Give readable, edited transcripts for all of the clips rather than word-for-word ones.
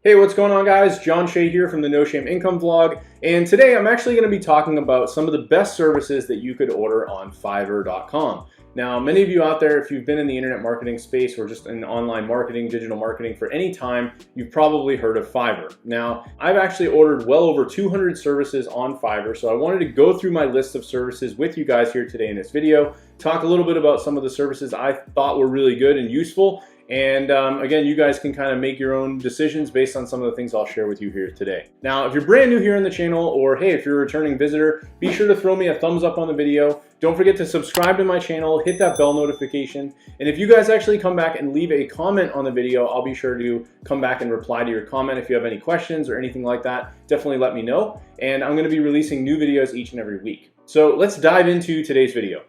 Hey, what's going on, guys? John Shea here from the No Shame Income Vlog, and today I'm actually going to be talking about some of the best services that you could order on Fiverr.com. Now, many of you out there, if you've been in the internet marketing space or just in online marketing, digital marketing for any time, you've probably heard of Fiverr. Now, I've actually ordered well over 200 services on Fiverr, so I wanted to go through my list of services with you guys here today in this video, talk a little bit about some of the services I thought were really good and useful. And again, you guys can kind of make your own decisions based on some of the things I'll share with you here today. Now, if you're brand new here on the channel, or hey, if you're a returning visitor, be sure to throw me a thumbs up on the video. Don't forget to subscribe to my channel, hit that bell notification. And if you guys actually come back and leave a comment on the video, I'll be sure to come back and reply to your comment. If you have any questions or anything like that, definitely let me know. And I'm going to be releasing new videos each and every week. So let's dive into today's video.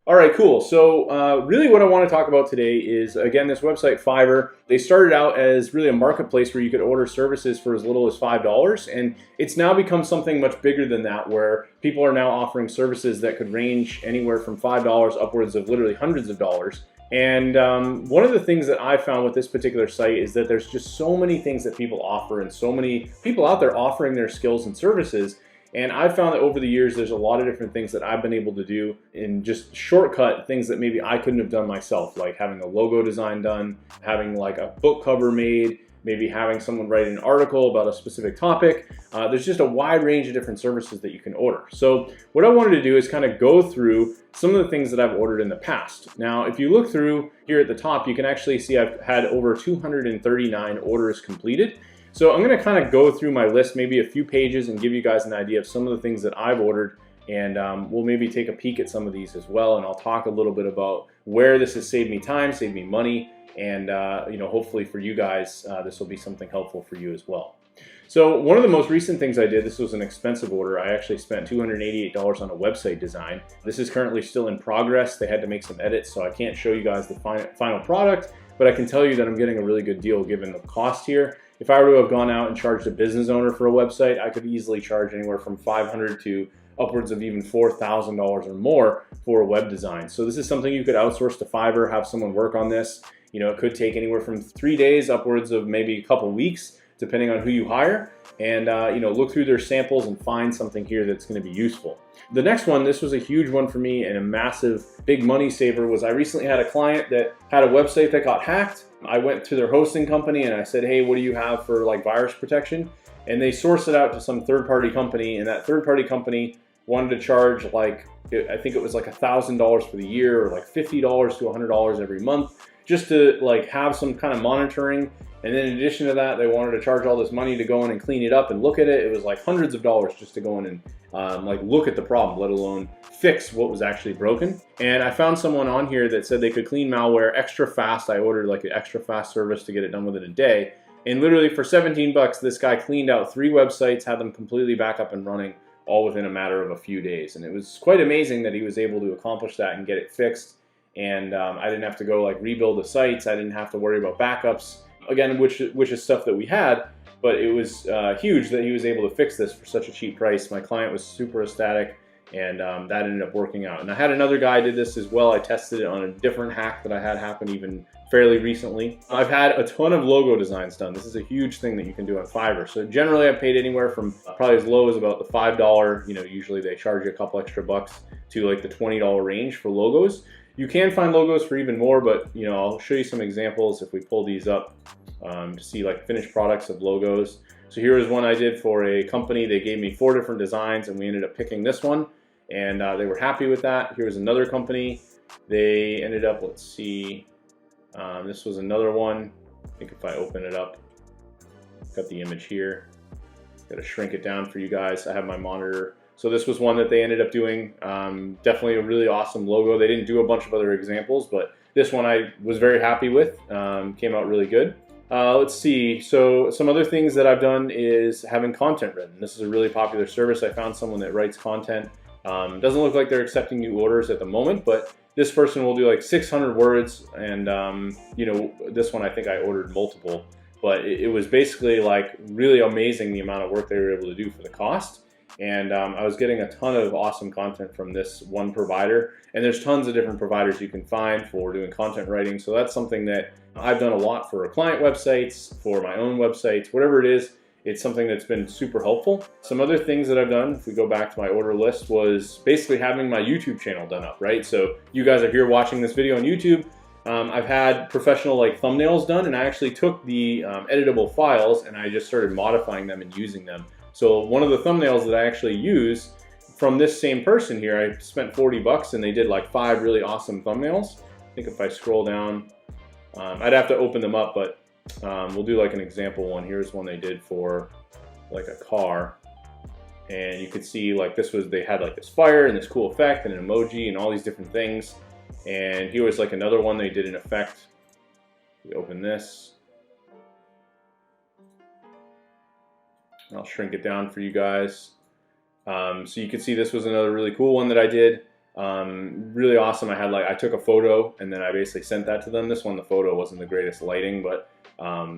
All right, cool. So really what I want to talk about today is, again, this website Fiverr. They started out as really a marketplace where you could order services for as little as $5, and it's now become something much bigger than that, where people are now offering services that could range anywhere from $5 upwards of literally hundreds of dollars. And one of the things that I found with this particular site is that there's just so many things that people offer, and so many people out there offering their skills and services. And I've found that over the years, there's a lot of different things that I've been able to do and just shortcut things that maybe I couldn't have done myself, like having a logo design done, having like a book cover made, maybe having someone write an article about a specific topic. There's just a wide range of different services that you can order. So what I wanted to do is kind of go through some of the things that I've ordered in the past. Now, if you look through here at the top, you can actually see I've had over 239 orders completed. So I'm going to kind of go through my list, maybe a few pages, and give you guys an idea of some of the things that I've ordered, and we'll maybe take a peek at some of these as well, and I'll talk a little bit about where this has saved me time, saved me money, and hopefully for you guys, this will be something helpful for you as well. So one of the most recent things I did, this was an expensive order. I actually spent $288 on a website design. This is currently still in progress. They had to make some edits, so I can't show you guys the final product, but I can tell you that I'm getting a really good deal given the cost here. If I were to have gone out and charged a business owner for a website, I could easily charge anywhere from $500 to upwards of even $4,000 or more for a web design. So this is something you could outsource to Fiverr, have someone work on this. You know, it could take anywhere from 3 days upwards of maybe a couple weeks, depending on who you hire, and look through their samples and find something here that's going to be useful. The next one, this was a huge one for me and a massive big money saver, was I recently had a client that had a website that got hacked. I went to their hosting company and I said, hey, what do you have for like virus protection? And they sourced it out to some third-party company, and that third-party company wanted to charge like, I think it was like $1,000 for the year, or like $50 to $100 every month, just to like have some kind of monitoring. And then in addition to that, they wanted to charge all this money to go in and clean it up and look at it. It was like hundreds of dollars just to go in and like look at the problem, let alone fix what was actually broken. And I found someone on here that said they could clean malware extra fast. I ordered like an extra fast service to get it done within a day. And literally for 17 bucks, this guy cleaned out 3 websites, had them completely back up and running, all within a matter of a few days. And it was quite amazing that he was able to accomplish that and get it fixed. And I didn't have to go like rebuild the sites. I didn't have to worry about backups. Again, which is stuff that we had, but it was huge that he was able to fix this for such a cheap price. My client was super ecstatic, and that ended up working out. And I had another guy did this as well. I tested it on a different hack that I had happen even fairly recently. I've had a ton of logo designs done. This is a huge thing that you can do on Fiverr. So generally I've paid anywhere from probably as low as about the $5, usually they charge you a couple extra bucks, to like the $20 range for logos. You can find logos for even more, but I'll show you some examples if we pull these up to see like finished products of logos. So here is one I did for a company. They gave me 4 different designs, and we ended up picking this one, and they were happy with that. Here's another company. They ended up, let's see, this was another one. I think if I open it up, got the image here. Got to shrink it down for you guys. I have my monitor. So this was one that they ended up doing. Definitely a really awesome logo. They didn't do a bunch of other examples, but this one I was very happy with. Came out really good. Let's see. So some other things that I've done is having content written. This is a really popular service. I found someone that writes content. Doesn't look like they're accepting new orders at the moment, but this person will do like 600 words. And this one I think I ordered multiple, but it was basically like really amazing the amount of work they were able to do for the cost. And I was getting a ton of awesome content from this one provider. And there's tons of different providers you can find for doing content writing. So that's something that I've done a lot for client websites, for my own websites, whatever it is. It's something that's been super helpful. Some other things that I've done, if we go back to my order list, was basically having my YouTube channel done up, right? So you guys are here watching this video on YouTube. I've had professional like thumbnails done, and I actually took the editable files and I just started modifying them and using them. So one of the thumbnails that I actually use from this same person here, I spent 40 bucks and they did like 5 really awesome thumbnails. I think if I scroll down, I'd have to open them up, but we'll do like an example one. Here's one they did for like a car, and you could see like this was, they had like this fire and this cool effect and an emoji and all these different things. And here was like another one they did an effect. We open this. I'll shrink it down for you guys. So you can see this was another really cool one that I did. Really awesome. I took a photo and then I basically sent that to them. This one, the photo wasn't the greatest lighting, but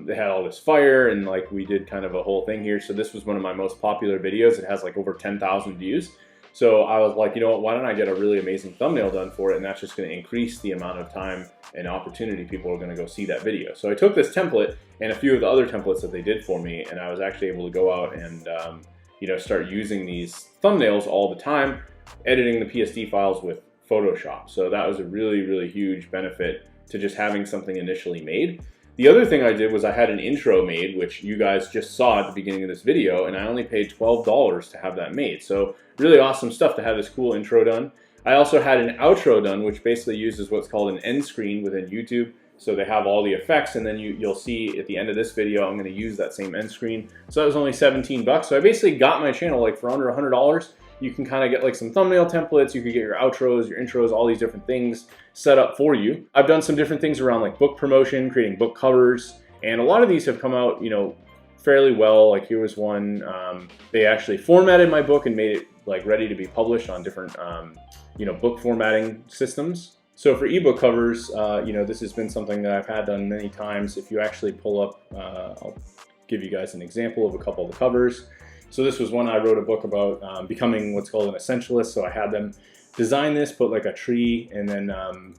they had all this fire and like we did kind of a whole thing here. So this was one of my most popular videos. It has like over 10,000 views. So I was like, you know what, why don't I get a really amazing thumbnail done for it? And that's just going to increase the amount of time and opportunity people are going to go see that video. So I took this template and a few of the other templates that they did for me, and I was actually able to go out and start using these thumbnails all the time, editing the PSD files with Photoshop. So that was a really, really huge benefit to just having something initially made. The other thing I did was I had an intro made, which you guys just saw at the beginning of this video, and I only paid $12 to have that made. So really awesome stuff to have this cool intro done. I also had an outro done, which basically uses what's called an end screen within YouTube. So they have all the effects, and then you'll see at the end of this video, I'm going to use that same end screen. So that was only 17 bucks. So I basically got my channel like for under $100. You can kind of get like some thumbnail templates. You could get your outros, your intros, all these different things set up for you. I've done some different things around like book promotion, creating book covers, and a lot of these have come out, fairly well. Like here was one, they actually formatted my book and made it like ready to be published on different, book formatting systems. So for ebook covers, this has been something that I've had done many times. If you actually pull up, I'll give you guys an example of a couple of the covers. So this was one I wrote a book about becoming what's called an essentialist. So I had them design this, put like a tree, and then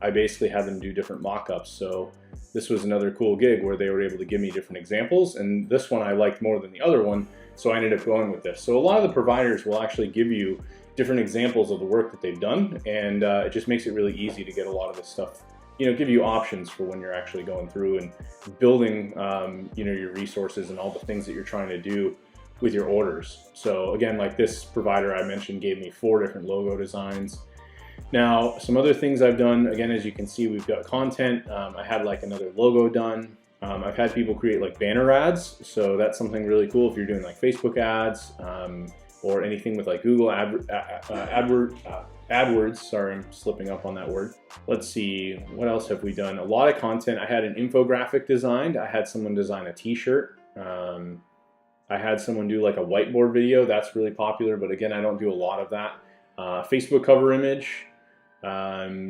I basically had them do different mock-ups. So this was another cool gig where they were able to give me different examples, and this one I liked more than the other one, so I ended up going with this. So a lot of the providers will actually give you different examples of the work that they've done, and it just makes it really easy to get a lot of this stuff, give you options for when you're actually going through and building, your resources and all the things that you're trying to do with your orders. So again, like this provider I mentioned gave me 4 different logo designs. Now, some other things I've done, again, as you can see, we've got content. I had like another logo done. I've had people create like banner ads. So that's something really cool if you're doing like Facebook ads or anything with like Google AdWords. Sorry, I'm slipping up on that word. Let's see, what else have we done? A lot of content. I had an infographic designed. I had someone design a t-shirt. I had someone do like a whiteboard video. That's really popular, but again, I don't do a lot of that. Facebook cover image.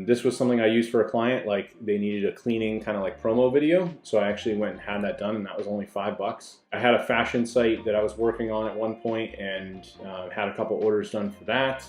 This was something I used for a client. Like they needed a cleaning kind of like promo video. So I actually went and had that done, and that was only 5 bucks. I had a fashion site that I was working on at one point and had a couple orders done for that.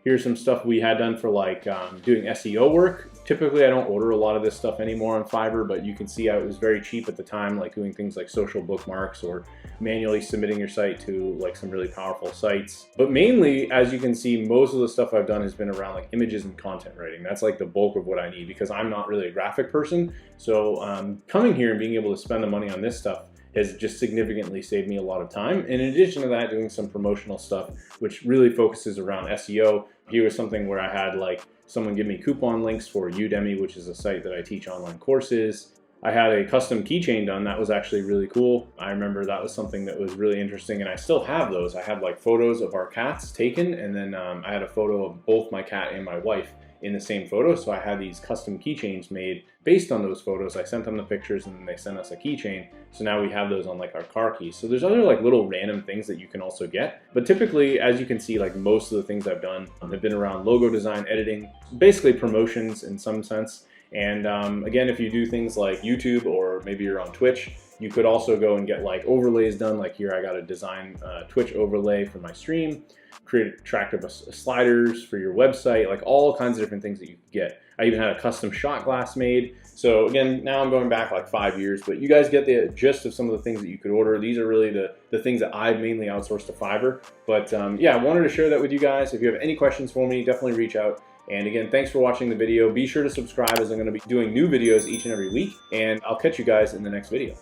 Here's some stuff we had done for like doing SEO work. Typically, I don't order a lot of this stuff anymore on Fiverr, but you can see how it was very cheap at the time, like doing things like social bookmarks or manually submitting your site to like some really powerful sites. But mainly, as you can see, most of the stuff I've done has been around like images and content writing. That's like the bulk of what I need because I'm not really a graphic person. So coming here and being able to spend the money on this stuff has just significantly saved me a lot of time. And in addition to that, doing some promotional stuff, which really focuses around SEO. Here was something where I had like someone give me coupon links for Udemy, which is a site that I teach online courses. I had a custom keychain done. That was actually really cool. I remember that was something that was really interesting, and I still have those. I had like photos of our cats taken, and then I had a photo of both my cat and my wife in the same photo. So I had these custom keychains made based on those photos. I sent them the pictures and then they sent us a keychain. So now we have those on like our car keys. So there's other like little random things that you can also get. But typically, as you can see, like most of the things I've done have been around logo design, editing, basically promotions in some sense. And again, if you do things like YouTube or maybe you're on Twitch, you could also go and get like overlays done. Like here, I got to design a Twitch overlay for my stream, create attractive sliders for your website, like all kinds of different things that you could get. I even had a custom shot glass made. So again, now I'm going back like 5 years, but you guys get the gist of some of the things that you could order. These are really the things that I've mainly outsourced to Fiverr. But yeah, I wanted to share that with you guys. If you have any questions for me, definitely reach out. And again, thanks for watching the video. Be sure to subscribe as I'm going to be doing new videos each and every week. And I'll catch you guys in the next video.